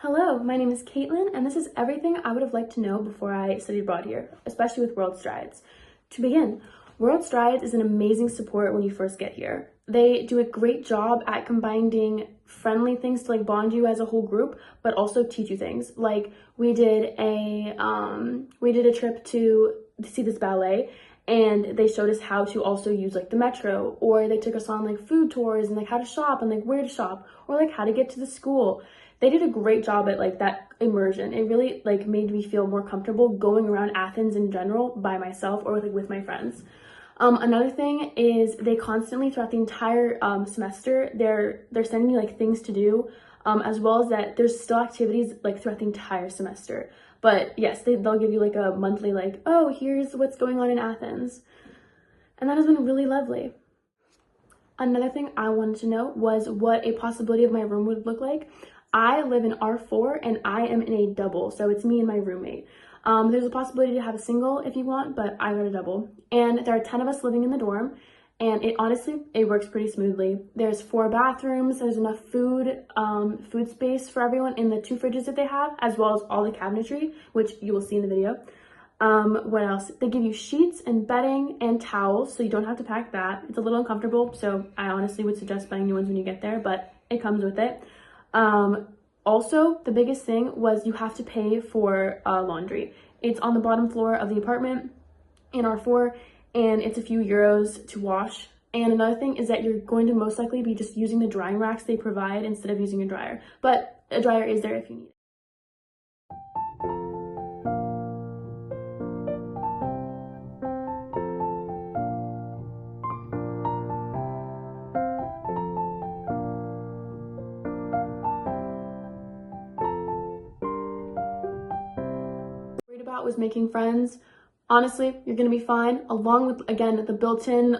Hello, my name is Caitlin, and this is everything I would have liked to know before I studied abroad here, especially with WorldStrides. To begin, WorldStrides is an amazing support when you first get here. They do a great job at combining friendly things to bond you as a whole group, but also teach you things. Like we did a trip to see this ballet, and they showed us how to also use the metro, or they took us on food tours and how to shop and where to shop, or how to get to the school. They did a great job at that immersion. It really made me feel more comfortable going around Athens in general by myself or with my friends. Another thing is they constantly throughout the entire semester they're sending you things to do, as well as that there's still activities throughout the entire semester. But yes, they'll give you a monthly oh, here's what's going on in Athens, and that has been really lovely. Another thing I wanted to know was what a possibility of my room would look like. I live in R4 and I am in a double, so it's me and my roommate. There's a possibility to have a single if you want, but I got a double. And there are 10 of us living in the dorm, and it works pretty smoothly. There's 4 bathrooms, there's enough food space for everyone in the 2 fridges that they have, as well as all the cabinetry, which you will see in the video. What else? They give you sheets and bedding and towels, so you don't have to pack that. It's a little uncomfortable, so I honestly would suggest buying new ones when you get there, but it comes with it. Also, the biggest thing was you have to pay for laundry. It's on the bottom floor of the apartment in R4, and it's a few euros to wash. And another thing is that you're going to most likely be just using the drying racks they provide instead of using a dryer. But a dryer is there if you need it. About was making friends. Honestly, you're gonna be fine, along with again the built-in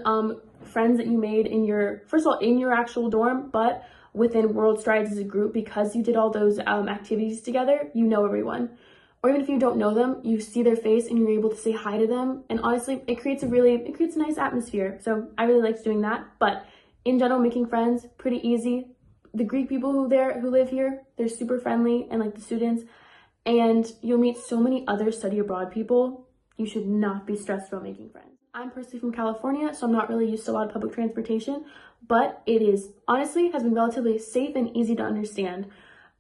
friends that you made in your actual dorm, but within WorldStrides as a group, because you did all those activities together. You know everyone, or even if you don't know them, you see their face and you're able to say hi to them, and honestly it creates a nice atmosphere. So I really liked doing that. But in general, making friends pretty easy. The Greek people who live here, they're super friendly, and the students. And you'll meet so many other study abroad people. You should not be stressed about making friends. I'm personally from California, so I'm not really used to a lot of public transportation, but it is honestly has been relatively safe and easy to understand.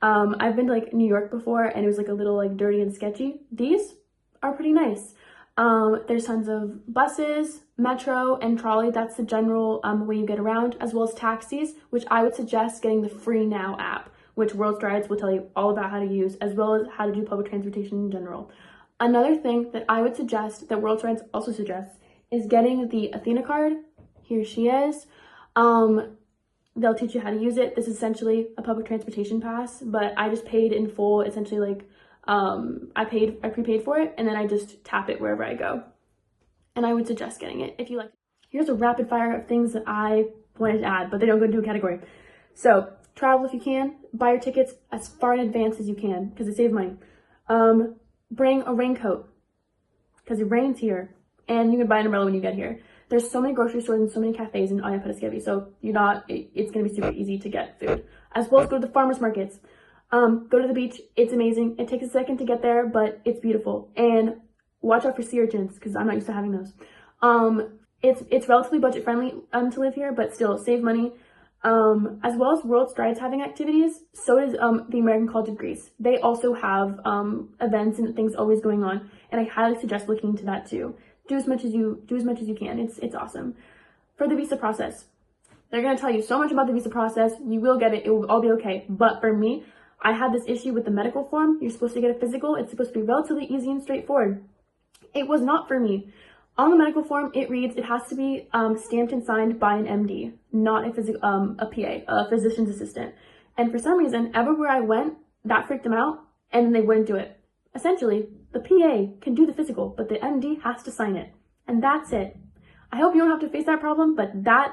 I've been to New York before, and it was a little dirty and sketchy. These are pretty nice. There's tons of buses, metro, and trolley. That's the general way you get around, as well as taxis, which I would suggest getting the Free Now app, which WorldStrides will tell you all about how to use, as well as how to do public transportation in general. Another thing that I would suggest, that WorldStrides also suggests, is getting the Athena card. Here she is. They'll teach you how to use it. This is essentially a public transportation pass, but I just paid in full, essentially I prepaid for it, and then I just tap it wherever I go. And I would suggest getting it if you like. Here's a rapid fire of things that I wanted to add, but they don't go into a category. So, travel if you can. Buy your tickets as far in advance as you can, because it saves money. Bring a raincoat, because it rains here, and you can buy an umbrella when you get here. There's so many grocery stores and so many cafes in Athens, so it's going to be super easy to get food. As well as go to the farmers markets. Go to the beach. It's amazing. It takes a second to get there, but it's beautiful. And watch out for sea urchins, because I'm not used to having those. It's relatively budget friendly to live here, but still save money. As well as WorldStrides having activities, so does the American College of Greece. They also have events and things always going on, and I highly suggest looking into that too. Do as much as you can. It's awesome. For the visa process, they're gonna tell you so much about the visa process. You will get it. It will all be okay. But for me, I had this issue with the medical form. You're supposed to get a physical. It's supposed to be relatively easy and straightforward. It was not for me. On the medical form, it reads it has to be stamped and signed by an MD, not a PA, a physician's assistant. And for some reason, everywhere I went, that freaked them out, and then they wouldn't do it. Essentially, the PA can do the physical, but the MD has to sign it. And that's it. I hope you don't have to face that problem, but that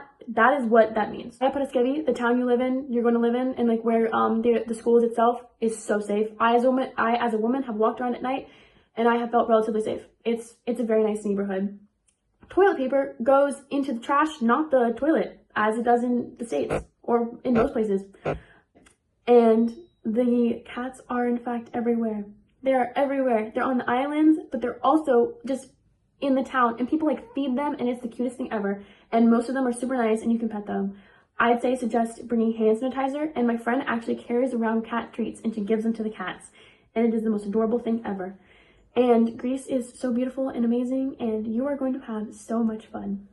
is what that means. Athens, the town you live in, you're going to live in, and where the schools itself is so safe. I as a woman have walked around at night, and I have felt relatively safe. It's a very nice neighborhood. Toilet paper goes into the trash, not the toilet, as it does in the States or in most places. And The cats are in fact everywhere. They are everywhere. They're on the islands, but they're also just in the town, and people like feed them, and it's the cutest thing ever. And most of them are super nice, and you can pet them. I'd say suggest bringing hand sanitizer, and my friend actually carries around cat treats and she gives them to the cats, and it is the most adorable thing ever. And Greece is so beautiful and amazing, and you are going to have so much fun.